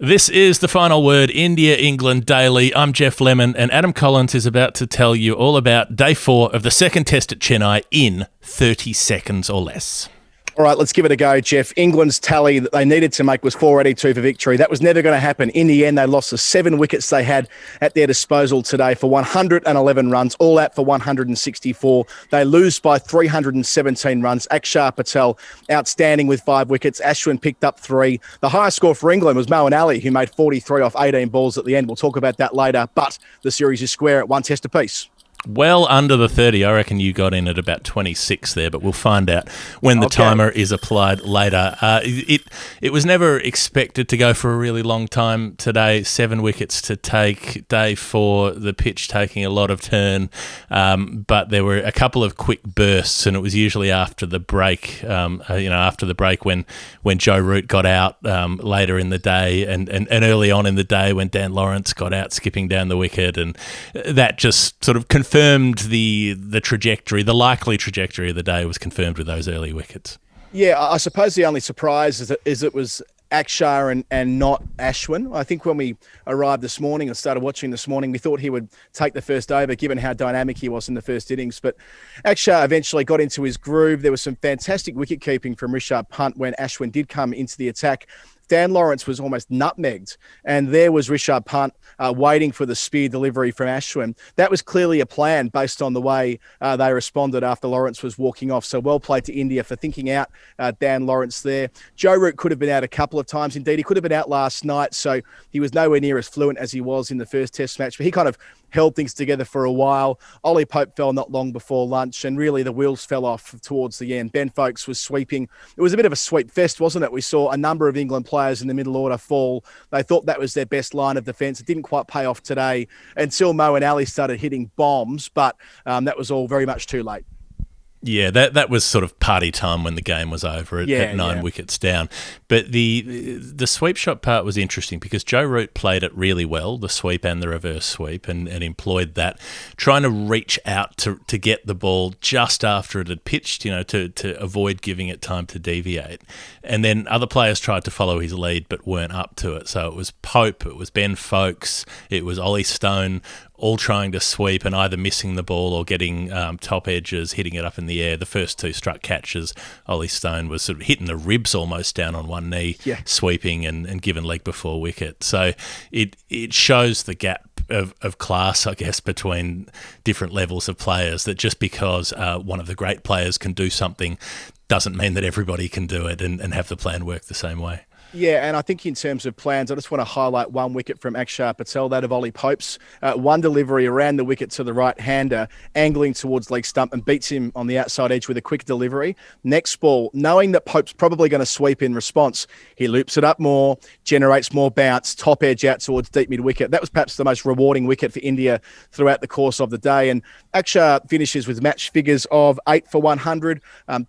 This is The Final Word, India, England Daily. I'm Geoff Lemon, and Adam Collins is about to tell you all about day 4 of the second test at Chennai in 30 seconds or less. All right, let's give it a go, Geoff. England's tally that they needed to make was 482 for victory. That was never going to happen. In the end, they lost the 7 wickets they had at their disposal today for 111 runs, all out for 164. They lose by 317 runs. Axar Patel, outstanding with 5 wickets. Ashwin picked up 3. The highest score for England was Moeen Ali, who made 43 off 18 balls at the end. We'll talk about that later, but the series is square at 1 test apiece. Well under the 30. I reckon you got in at about 26 there, but we'll find out when the timer is applied later. It was never expected to go for a really long time today. 7 wickets to take. Day 4, the pitch taking a lot of turn, but there were a couple of quick bursts, and it was usually after the break. After the break when Joe Root got out later in the day, and early on in the day when Dan Lawrence got out skipping down the wicket, and that just sort of confirmed the trajectory, the likely trajectory of the day was confirmed with those early wickets. Yeah, I suppose the only surprise is it was Axar and not Ashwin. I think when we arrived this morning and started watching this morning, we thought he would take the first over given how dynamic he was in the first innings. But Axar eventually got into his groove. There was some fantastic wicket keeping from Rishabh Pant when Ashwin did come into the attack. Dan Lawrence was almost nutmegged, and there was Rishabh Pant waiting for the spear delivery from Ashwin. That was clearly a plan based on the way they responded after Lawrence was walking off. So well played to India for thinking out Dan Lawrence there. Joe Root could have been out a couple of times. Indeed, he could have been out last night, so he was nowhere near as fluent as he was in the first test match, but he kind of held things together for a while. Ollie Pope fell not long before lunch, and really the wheels fell off towards the end. Ben Foakes was sweeping. It was a bit of a sweep fest, wasn't it? We saw a number of England players in the middle order fall. They thought that was their best line of defence. It didn't quite pay off today until Moeen Ali started hitting bombs, but that was all very much too late. Yeah, that was sort of party time when the game was over at 9 wickets down. But the sweep shot part was interesting because Joe Root played it really well, the sweep and the reverse sweep, and employed that, trying to reach out to get the ball just after it had pitched, to avoid giving it time to deviate. And then other players tried to follow his lead but weren't up to it. So it was Pope, it was Ben Foakes, it was Ollie Stone, all trying to sweep and either missing the ball or getting top edges, hitting it up in the air. The first 2 struck catches. Ollie Stone was sort of hitting the ribs almost down on one knee, sweeping and given leg before wicket. So it shows the gap of class, I guess, between different levels of players, that just because one of the great players can do something doesn't mean that everybody can do it and have the plan work the same way. Yeah, and I think in terms of plans, I just want to highlight 1 wicket from Axar Patel, that of Ollie Pope's. 1 delivery around the wicket to the right-hander, angling towards leg stump and beats him on the outside edge with a quick delivery. Next ball, knowing that Pope's probably going to sweep in response, he loops it up more, generates more bounce, top edge out towards deep mid-wicket. That was perhaps the most rewarding wicket for India throughout the course of the day. And Axar finishes with match figures of 8 for 100,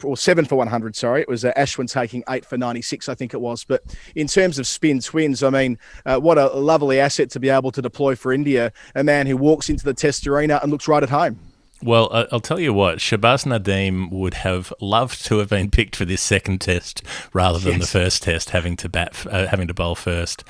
or 7 for 100, sorry. It was Ashwin taking 8 for 96, I think it was. But in terms of spin twins, I mean, what a lovely asset to be able to deploy for India, a man who walks into the test arena and looks right at home. Well, I'll tell you what, Shahbaz Nadeem would have loved to have been picked for this second test rather than the first test, having to bowl first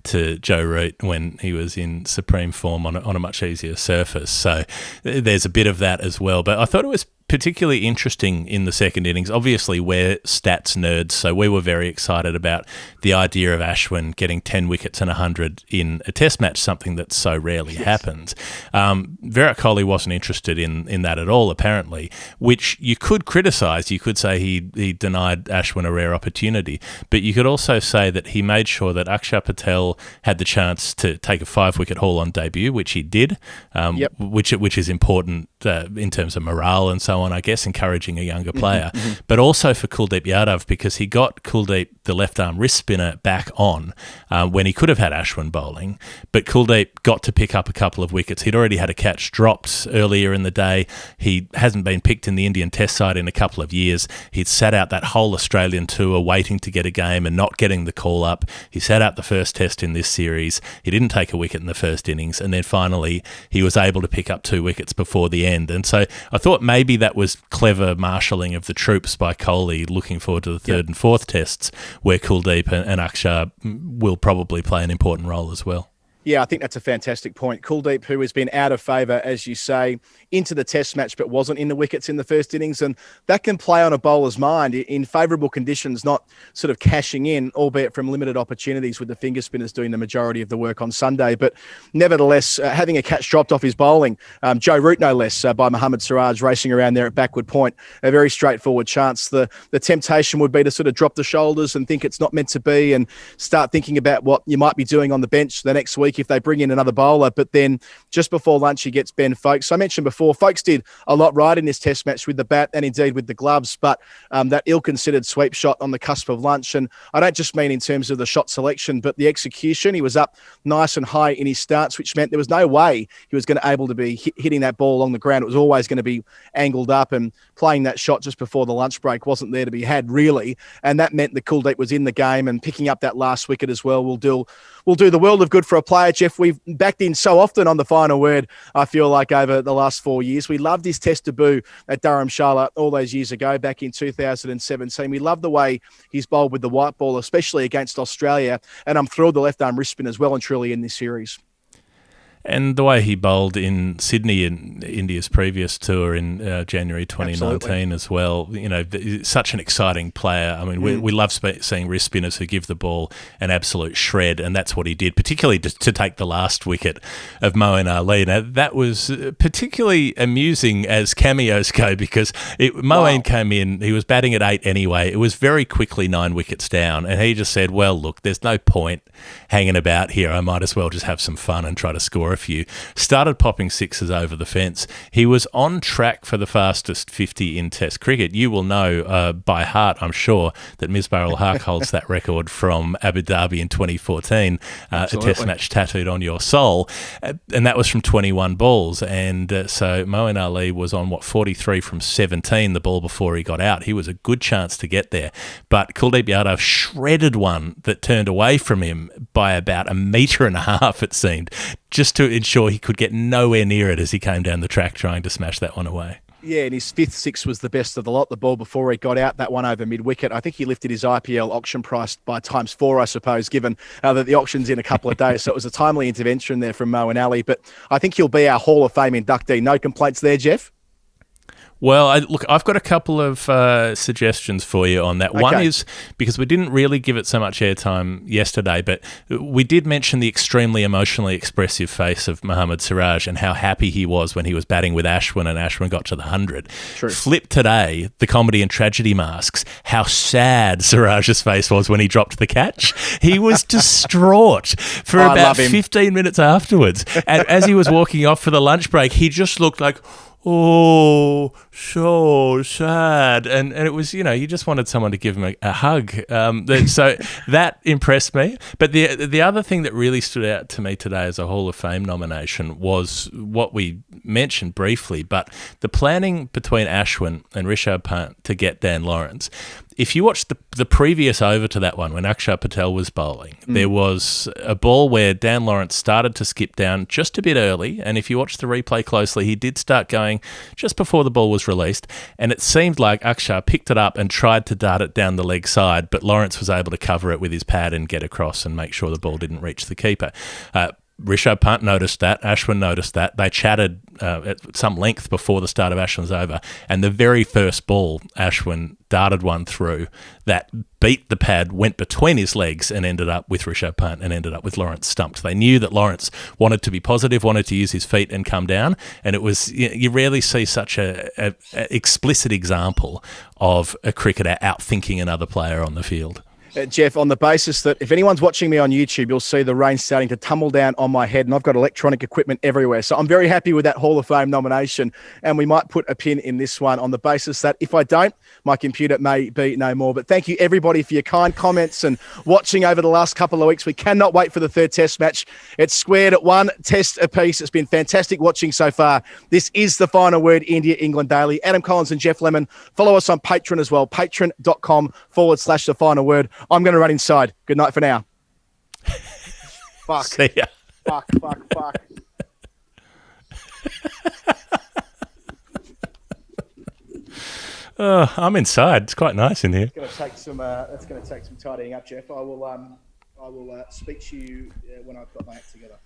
to Joe Root when he was in supreme form on a much easier surface. So there's a bit of that as well. But I thought it was particularly interesting in the second innings. Obviously, we're stats nerds, so we were very excited about the idea of Ashwin getting 10 wickets and 100 in a test match, something that so rarely happens. Virat Kohli wasn't interested in that at all, apparently, which you could criticise. You could say he denied Ashwin a rare opportunity, but you could also say that he made sure that Axar Patel had the chance to take a 5-wicket haul on debut, which he did, which is important in terms of morale and so on, I guess, encouraging a younger player, but also for Kuldeep Yadav, because he got Kuldeep, the left-arm wrist spinner, back on when he could have had Ashwin bowling, but Kuldeep got to pick up a couple of wickets. He'd already had a catch dropped earlier in the day. He hasn't been picked in the Indian Test side in a couple of years. He'd sat out that whole Australian tour waiting to get a game and not getting the call up. He sat out the first test in this series. He didn't take a wicket in the first innings, and then finally he was able to pick up 2 wickets before the end. end. And so I thought maybe that was clever marshalling of the troops by Kohli, looking forward to the third and fourth tests where Kuldeep and Axar will probably play an important role as well. Yeah, I think that's a fantastic point. Kuldeep, who has been out of favour, as you say, into the test match, but wasn't in the wickets in the first innings. And that can play on a bowler's mind in favourable conditions, not sort of cashing in, albeit from limited opportunities with the finger spinners doing the majority of the work on Sunday. But nevertheless, having a catch dropped off his bowling, Joe Root no less, by Mohammad Siraj racing around there at backward point, a very straightforward chance. The temptation would be to sort of drop the shoulders and think it's not meant to be and start thinking about what you might be doing on the bench the next week if they bring in another bowler. But then just before lunch, he gets Ben Foakes. I mentioned before, Foakes did a lot right in this test match with the bat and indeed with the gloves, but that ill-considered sweep shot on the cusp of lunch, and I don't just mean in terms of the shot selection, but the execution. He was up nice and high in his starts, which meant there was no way he was going to able to be hitting that ball along the ground. It was always going to be angled up, and playing that shot just before the lunch break wasn't there to be had, really. And that meant that Kuldeep was in the game, and picking up that last wicket as well will do the world of good for a player. Geoff, we've backed in so often on the final word, I feel like, over the last 4 years. We loved his test debut at Dharamshala all those years ago, back in 2017. We love the way he's bowled with the white ball, especially against Australia. And I'm thrilled the left-arm wrist spin as well and truly in this series. And the way he bowled in Sydney in India's previous tour in January 2019 Absolutely. As well, such an exciting player. I mean, we love seeing wrist spinners who give the ball an absolute shred, and that's what he did, particularly to take the last wicket of Moeen Ali. Now, that was particularly amusing as cameos go, because Moeen came in, he was batting at 8 anyway. It was very quickly 9 wickets down, and he just said, well, look, there's no point hanging about here. I might as well just have some fun and try to score a few. Started popping sixes over the fence. He was on track for the fastest 50 in Test cricket. You will know by heart, I'm sure, that Misbah-ul-Haq holds that record from Abu Dhabi in 2014, a Test match tattooed on your soul, and that was from 21 balls. And so Moeen Ali was on, 43 from 17 the ball before he got out. He was a good chance to get there. But Kuldeep Yadav shredded one that turned away from him by about 1.5 meters, it seemed, just to ensure he could get nowhere near it as he came down the track trying to smash that one away. Yeah, and his fifth six was the best of the lot, the ball before he got out, that one over mid-wicket. I think he lifted his IPL auction price by ×4, I suppose, given that the auction's in a couple of days. So it was a timely intervention there from Moeen Ali. But I think he'll be our Hall of Fame inductee. No complaints there, Geoff? Well, I've got a couple of suggestions for you on that. Okay. One is, because we didn't really give it so much airtime yesterday, but we did mention the extremely emotionally expressive face of Mohammad Siraj and how happy he was when he was batting with Ashwin and Ashwin got to the 100. True. Flip today, the comedy and tragedy masks, how sad Siraj's face was when he dropped the catch. He was distraught for about 15 minutes afterwards. And as he was walking off for the lunch break, he just looked like, oh, so sad. And it was, you just wanted someone to give him a hug. So that impressed me. But the other thing that really stood out to me today as a Hall of Fame nomination was what we mentioned briefly, but the planning between Ashwin and Rishabh Pant to get Dan Lawrence. If you watch the previous over to that one, when Axar Patel was bowling, there was a ball where Dan Lawrence started to skip down just a bit early, and if you watch the replay closely, he did start going just before the ball was released, and it seemed like Axar picked it up and tried to dart it down the leg side, but Lawrence was able to cover it with his pad and get across and make sure the ball didn't reach the keeper. Rishabh Pant noticed that. Ashwin noticed that. They chatted at some length before the start of Ashwin's over, and the very first ball, Ashwin darted one through that beat the pad, went between his legs, and ended up with Rishabh Pant and ended up with Lawrence stumped. They knew that Lawrence wanted to be positive, wanted to use his feet and come down, and it was, you rarely see such a explicit example of a cricketer outthinking another player on the field. Geoff, on the basis that if anyone's watching me on YouTube, you'll see the rain starting to tumble down on my head, and I've got electronic equipment everywhere. So I'm very happy with that Hall of Fame nomination, and we might put a pin in this one on the basis that if I don't, my computer may be no more. But thank you, everybody, for your kind comments and watching over the last couple of weeks. We cannot wait for the third test match. It's squared at 1 test apiece. It's been fantastic watching so far. This is The Final Word, India, England Daily. Adam Collins and Geoff Lemon. Follow us on Patreon as well, patreon.com/The Final Word. I'm going to run inside. Good night for now. Fuck. See ya. Fuck. I'm inside. It's quite nice in here. It's going to take some. That's going to take some tidying up, Geoff. I will speak to you when I've got my act together.